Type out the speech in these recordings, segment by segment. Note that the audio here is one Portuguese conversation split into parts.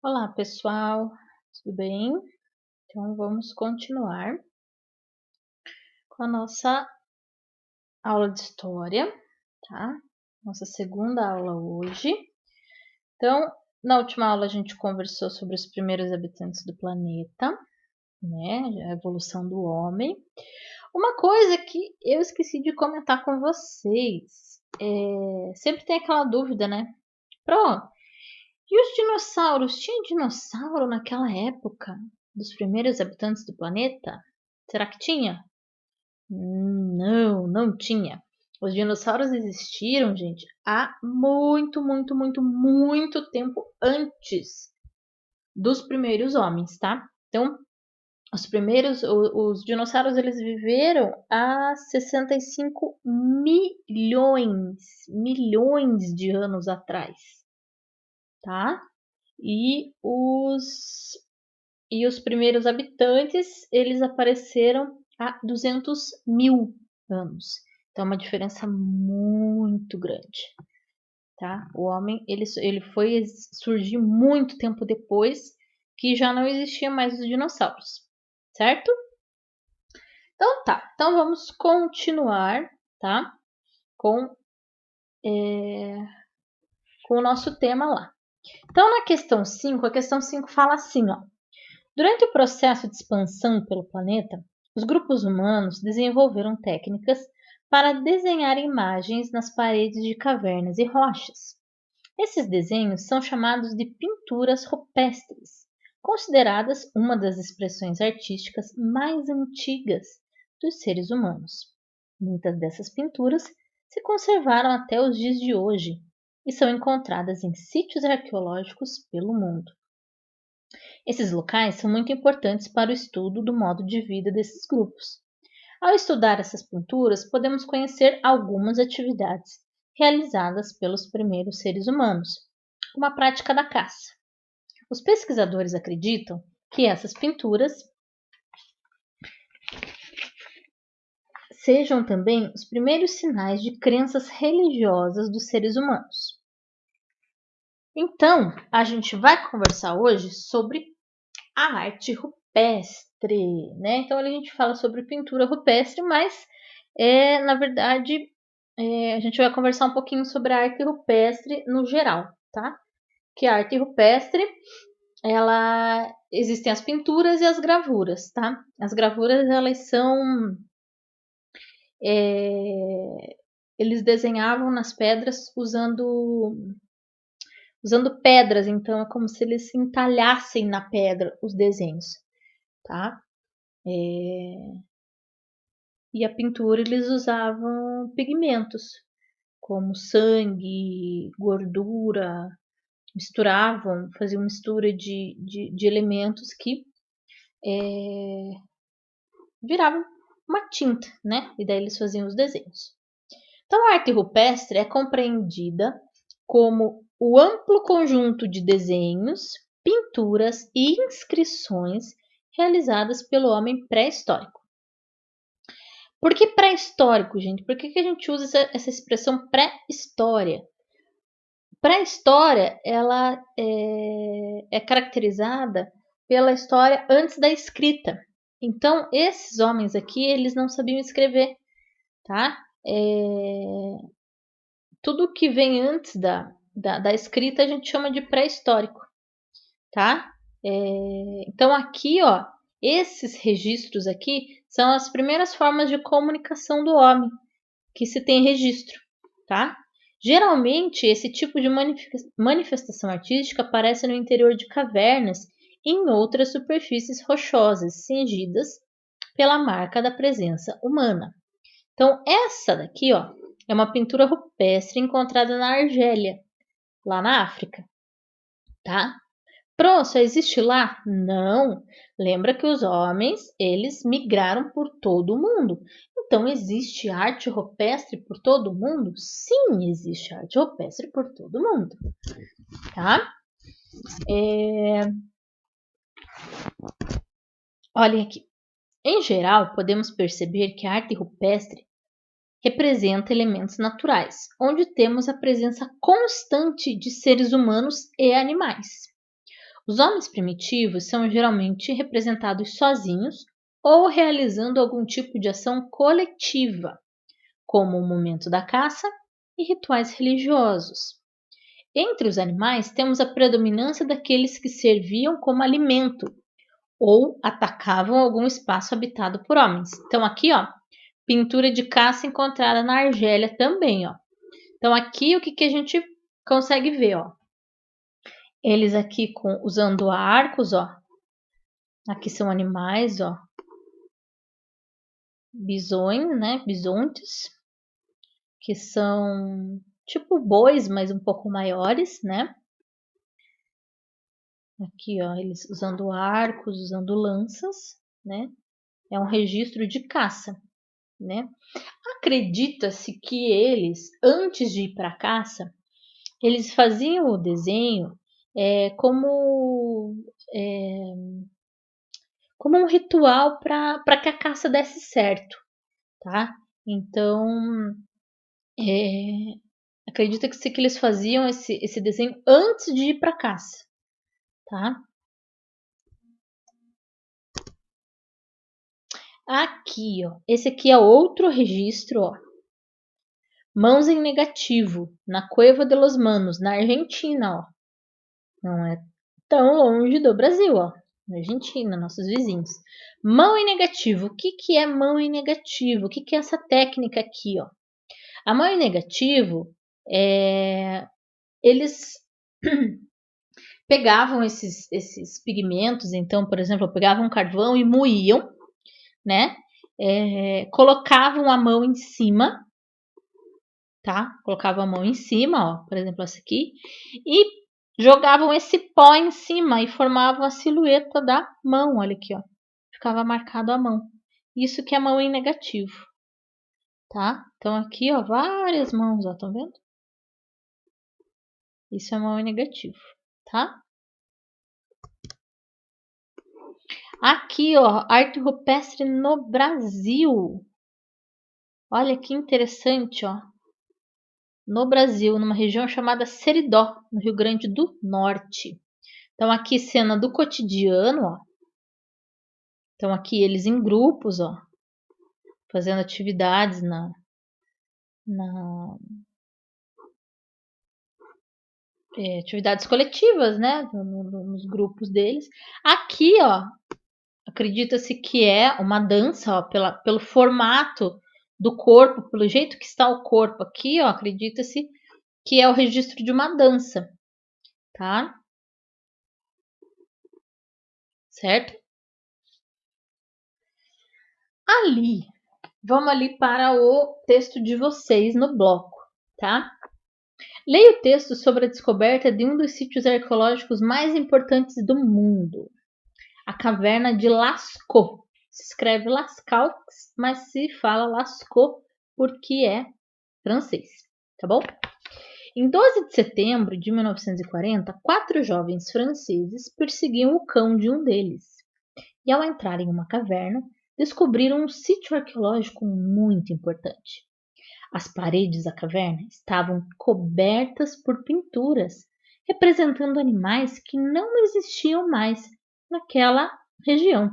Olá, pessoal, tudo bem? Então vamos continuar com a nossa aula de história, tá? Nossa segunda aula hoje. Então, na última aula a gente conversou sobre os primeiros habitantes do planeta, né? A evolução do homem. Uma coisa que eu esqueci de comentar com vocês, sempre tem aquela dúvida, né? E os dinossauros? Tinha dinossauro naquela época dos primeiros habitantes do planeta? Será que tinha? Não, não tinha. Os dinossauros existiram, gente, há muito, muito, muito, muito tempo antes dos primeiros homens, tá? Então, os dinossauros, eles viveram há 65 milhões de anos atrás, tá? E os primeiros habitantes, eles apareceram há 200 mil anos. Então, é uma diferença muito grande, tá? O homem, ele foi surgir muito tempo depois que já não existiam mais os dinossauros, certo? Então, tá. Então, vamos continuar, tá? Com, com o nosso tema lá. Então, na questão 5, a questão 5 fala assim, ó. Durante o processo de expansão pelo planeta, os grupos humanos desenvolveram técnicas para desenhar imagens nas paredes de cavernas e rochas. Esses desenhos são chamados de pinturas rupestres, consideradas uma das expressões artísticas mais antigas dos seres humanos. Muitas dessas pinturas se conservaram até os dias de hoje e são encontradas em sítios arqueológicos pelo mundo. Esses locais são muito importantes para o estudo do modo de vida desses grupos. Ao estudar essas pinturas, podemos conhecer algumas atividades realizadas pelos primeiros seres humanos, como a prática da caça. Os pesquisadores acreditam que essas pinturas sejam também os primeiros sinais de crenças religiosas dos seres humanos. Então, a gente vai conversar hoje sobre a arte rupestre, né? Então, a gente fala sobre pintura rupestre, mas, na verdade, a gente vai conversar um pouquinho sobre a arte rupestre no geral, tá? Que a arte rupestre, existem as pinturas e as gravuras, tá? As gravuras, elas são, eles desenhavam nas pedras usando pedras, então é como se eles entalhassem na pedra os desenhos, tá? E a pintura, eles usavam pigmentos, como sangue, gordura, faziam mistura de elementos que viravam uma tinta, né? E daí eles faziam os desenhos. Então, a arte rupestre é compreendida como o amplo conjunto de desenhos, pinturas e inscrições realizadas pelo homem pré-histórico. Por que pré-histórico, gente? Por que a gente usa essa expressão pré-história? Pré-história, ela é caracterizada pela história antes da escrita. Então, esses homens aqui, eles não sabiam escrever, tá? Tudo que vem antes da escrita a gente chama de pré-histórico, tá? Então, aqui, ó, esses registros aqui são as primeiras formas de comunicação do homem que se tem registro, tá? Geralmente, esse tipo de manifestação artística aparece no interior de cavernas e em outras superfícies rochosas, cingidas pela marca da presença humana. Então, essa daqui, ó, é uma pintura rupestre encontrada na Argélia, lá na África, tá? Pronto, só existe lá? Não. Lembra que os homens, eles migraram por todo o mundo. Então, existe arte rupestre por todo o mundo? Sim, existe arte rupestre por todo o mundo, tá? Olhem aqui. Em geral, podemos perceber que a arte rupestre representa elementos naturais, onde temos a presença constante de seres humanos e animais. Os homens primitivos são geralmente representados sozinhos ou realizando algum tipo de ação coletiva, como o momento da caça e rituais religiosos. Entre os animais, temos a predominância daqueles que serviam como alimento ou atacavam algum espaço habitado por homens. Então, aqui, ó, pintura de caça encontrada na Argélia também, ó. Então, aqui o que a gente consegue ver, ó? Eles aqui usando arcos, ó. Aqui são animais, ó. Bisões, né? Bisontes, que são tipo bois, mas um pouco maiores, né? Aqui, ó, eles usando arcos, usando lanças, né? É um registro de caça, né? Acredita-se que eles, antes de ir para a caça, eles faziam o desenho como um ritual para que a caça desse certo, tá? Então, acredita-se que eles faziam esse desenho antes de ir para a caça, tá? Aqui, ó, esse aqui é outro registro, ó. Mãos em negativo, na Cueva de los Manos, na Argentina, ó. Não é tão longe do Brasil, ó. Na Argentina, nossos vizinhos. Mão em negativo. O que é mão em negativo? O que é essa técnica aqui, ó? A mão em negativo, eles pegavam esses pigmentos, então, por exemplo, pegavam um carvão e moíam, né? Colocavam a mão em cima, tá? Colocavam a mão em cima, ó, por exemplo, essa aqui, e jogavam esse pó em cima e formavam a silhueta da mão, olha aqui, ó. Ficava marcado a mão. Isso que é mão em negativo, tá? Então aqui, ó, várias mãos, ó, estão vendo? Isso é mão em negativo, tá? Aqui, ó, arte rupestre no Brasil. Olha que interessante, ó. No Brasil, numa região chamada Seridó, no Rio Grande do Norte. Então aqui cena do cotidiano, ó. Então aqui eles em grupos, ó, fazendo atividades atividades coletivas, né, nos grupos deles. Aqui, ó, acredita-se que é uma dança, ó, pelo formato do corpo, pelo jeito que está o corpo aqui, ó, acredita-se que é o registro de uma dança, tá? Certo? Vamos ali para o texto de vocês no bloco, tá? Leia o texto sobre a descoberta de um dos sítios arqueológicos mais importantes do mundo, a caverna de Lascaux. Se escreve Lascaux, mas se fala Lascaux porque é francês, tá bom? Em 12 de setembro de 1940, 4 jovens franceses perseguiam o cão de um deles. E ao entrar em uma caverna, descobriram um sítio arqueológico muito importante. As paredes da caverna estavam cobertas por pinturas representando animais que não existiam mais naquela região.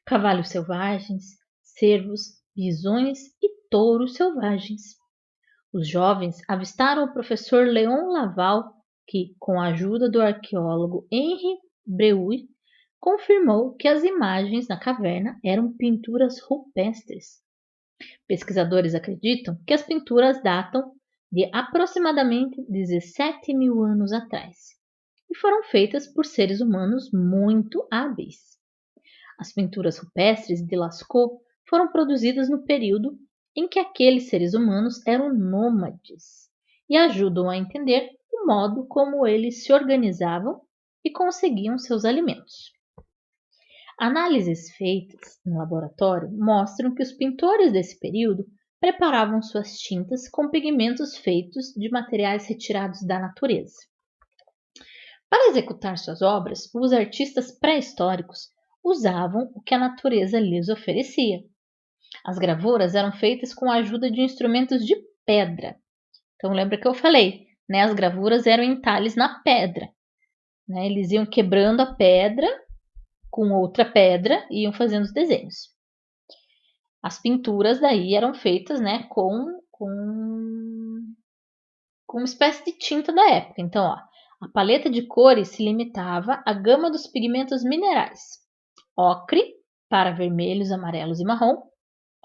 Cavalos selvagens, cervos, bisões e touros selvagens. Os jovens avistaram o professor Léon Laval, que, com a ajuda do arqueólogo Henri Breuil, confirmou que as imagens na caverna eram pinturas rupestres. Pesquisadores acreditam que as pinturas datam de aproximadamente 17 mil anos atrás e foram feitas por seres humanos muito hábeis. As pinturas rupestres de Lascaux foram produzidas no período em que aqueles seres humanos eram nômades e ajudam a entender o modo como eles se organizavam e conseguiam seus alimentos. Análises feitas no laboratório mostram que os pintores desse período preparavam suas tintas com pigmentos feitos de materiais retirados da natureza. Para executar suas obras, os artistas pré-históricos usavam o que a natureza lhes oferecia. As gravuras eram feitas com a ajuda de instrumentos de pedra. Então lembra que eu falei, né? As gravuras eram entalhes na pedra. né? Eles iam quebrando a pedra com outra pedra e iam fazendo os desenhos. As pinturas daí eram feitas, né, com uma espécie de tinta da época. Então, ó, a paleta de cores se limitava à gama dos pigmentos minerais: ocre, para vermelhos, amarelos e marrom,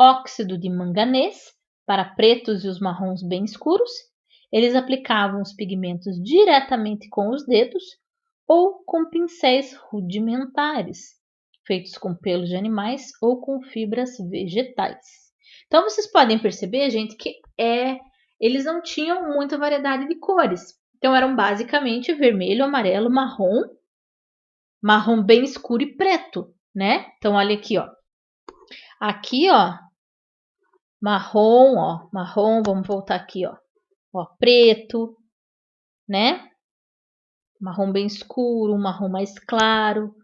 óxido de manganês, para pretos e os marrons bem escuros. Eles aplicavam os pigmentos diretamente com os dedos ou com pincéis rudimentares, feitos com pelos de animais ou com fibras vegetais. Então, vocês podem perceber, gente, que eles não tinham muita variedade de cores. Então, eram basicamente vermelho, amarelo, marrom bem escuro e preto, né? Então, olha aqui, ó. Aqui, ó, marrom, vamos voltar aqui, ó. Ó, preto, né? Marrom bem escuro, marrom mais claro,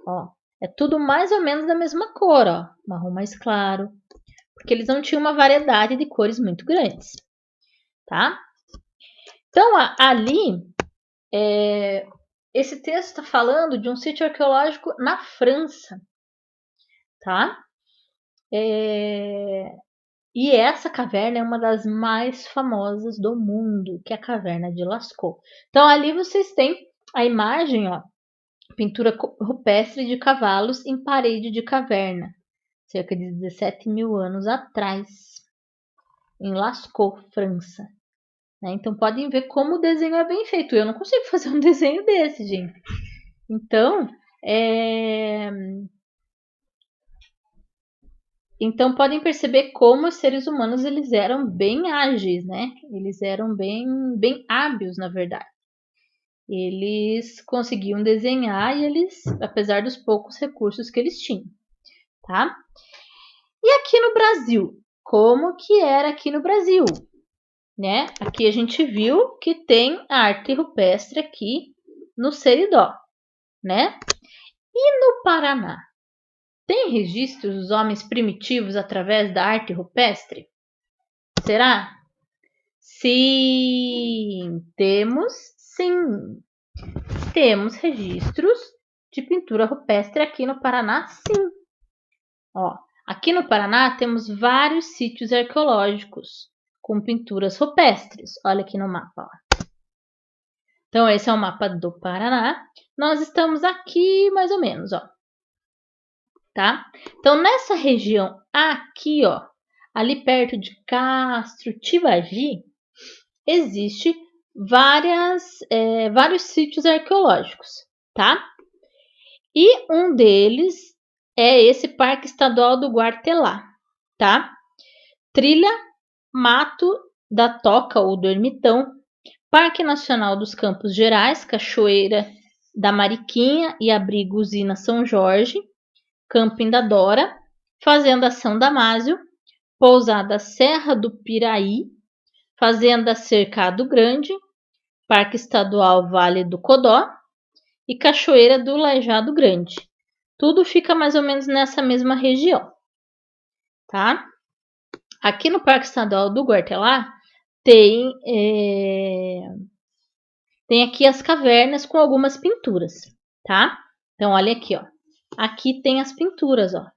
ó. É tudo mais ou menos da mesma cor, ó. Marrom mais claro, porque eles não tinham uma variedade de cores muito grandes, tá? Então, ali, esse texto está falando de um sítio arqueológico na França, tá? E essa caverna é uma das mais famosas do mundo, que é a caverna de Lascaux. Então, ali vocês têm a imagem, ó, pintura rupestre de cavalos em parede de caverna, cerca de 17 mil anos atrás, em Lascaux, França. Né? Então, podem ver como o desenho é bem feito. Eu não consigo fazer um desenho desse, gente. Então, Então podem perceber como os seres humanos eles eram bem ágeis, né? Eles eram bem hábeis, na verdade. Eles conseguiam desenhar e eles, apesar dos poucos recursos que eles tinham, tá? E aqui no Brasil, como que era aqui no Brasil, né? Aqui a gente viu que tem arte rupestre aqui no Seridó, né? E no Paraná? Tem registros dos homens primitivos através da arte rupestre? Será? Sim, sim. Temos registros de pintura rupestre aqui no Paraná, sim. Ó, aqui no Paraná temos vários sítios arqueológicos com pinturas rupestres. Olha aqui no mapa. Ó. Então, esse é o mapa do Paraná. Nós estamos aqui mais ou menos, ó. Tá? Então, nessa região aqui, ó, ali perto de Castro, Tibagi, existe vários sítios arqueológicos, tá? E um deles é esse Parque Estadual do Guartelá, tá? Trilha Mato da Toca ou do Ermitão, Parque Nacional dos Campos Gerais, Cachoeira da Mariquinha e Abrigo Usina São Jorge, Camping da Dora, Fazenda São Damásio, Pousada Serra do Piraí, Fazenda Cercado Grande, Parque Estadual Vale do Codó e Cachoeira do Lajeado Grande. Tudo fica mais ou menos nessa mesma região, tá? Aqui no Parque Estadual do Guartelá tem aqui as cavernas com algumas pinturas, tá? Então, olha aqui, ó. Aqui tem as pinturas, ó.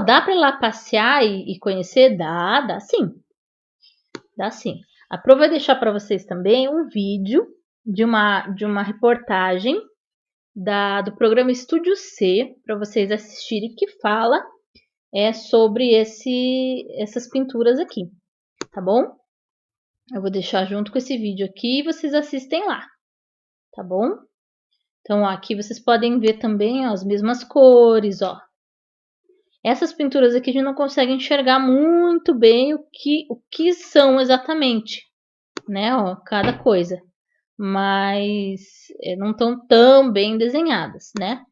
Dá para ir lá passear e conhecer? Dá sim. Dá sim. A Pro vai deixar para vocês também um vídeo de uma reportagem do programa Estúdio C, para vocês assistirem, que fala sobre essas pinturas aqui, tá bom? Eu vou deixar junto com esse vídeo aqui e vocês assistem lá, tá bom? Então, ó, aqui vocês podem ver também ó, as mesmas cores, ó. Essas pinturas aqui a gente não consegue enxergar muito bem o que são exatamente, né? Ó, cada coisa. Mas não estão tão bem desenhadas, né?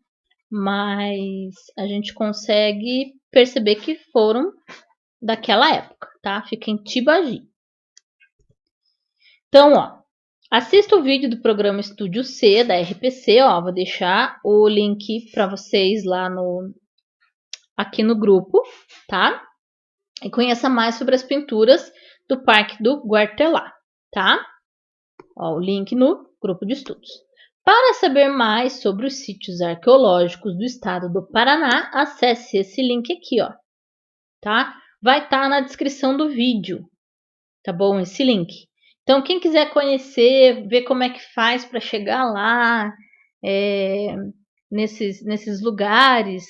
Mas a gente consegue perceber que foram daquela época, tá? Fica em Tibagi. Então, ó, assista o vídeo do programa Estúdio C da RPC, ó, vou deixar o link para vocês lá aqui no grupo, tá? E conheça mais sobre as pinturas do Parque do Guartelá, tá? Ó, o link no grupo de estudos. Para saber mais sobre os sítios arqueológicos do estado do Paraná, acesse esse link aqui, ó, tá? Vai estar na descrição do vídeo, tá bom? Esse link. Então, quem quiser conhecer, ver como é que faz para chegar lá, nesses lugares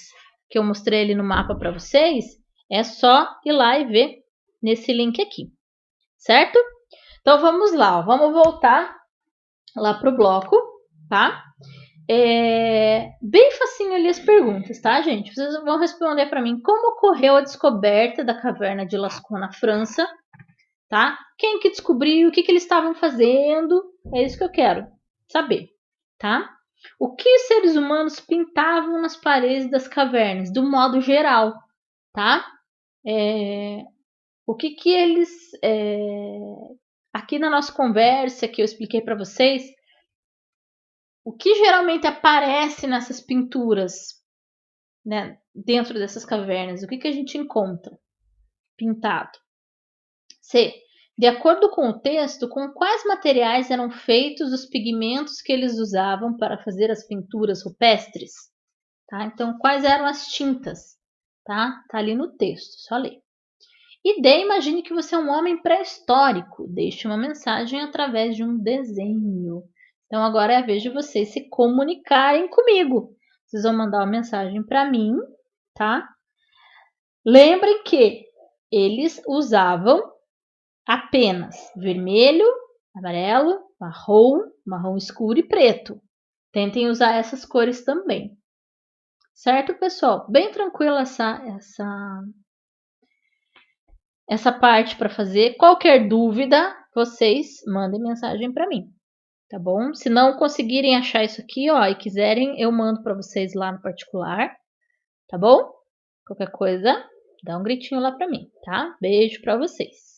que eu mostrei ali no mapa para vocês, é só ir lá e ver nesse link aqui, certo? Então, vamos lá, ó, vamos voltar lá para o bloco, tá? Bem facinho ali as perguntas, tá, gente? Vocês vão responder para mim como ocorreu a descoberta da caverna de Lascaux na França, tá? Quem que descobriu, o que eles estavam fazendo, é isso que eu quero saber, tá? O que os seres humanos pintavam nas paredes das cavernas, do modo geral, tá? O que eles... aqui na nossa conversa que eu expliquei para vocês, o que geralmente aparece nessas pinturas, né, dentro dessas cavernas? O que a gente encontra pintado? C. De acordo com o texto, com quais materiais eram feitos os pigmentos que eles usavam para fazer as pinturas rupestres? Tá? Então, quais eram as tintas? Tá ali no texto, só ler. E D. Imagine que você é um homem pré-histórico. Deixe uma mensagem através de um desenho. Então, agora é a vez de vocês se comunicarem comigo. Vocês vão mandar uma mensagem para mim, tá? Lembrem que eles usavam apenas vermelho, amarelo, marrom escuro e preto. Tentem usar essas cores também. Certo, pessoal? Bem tranquila essa parte para fazer. Qualquer dúvida, vocês mandem mensagem para mim, tá bom? Se não conseguirem achar isso aqui, ó, e quiserem, eu mando para vocês lá no particular, tá bom? Qualquer coisa, dá um gritinho lá para mim, tá? Beijo para vocês.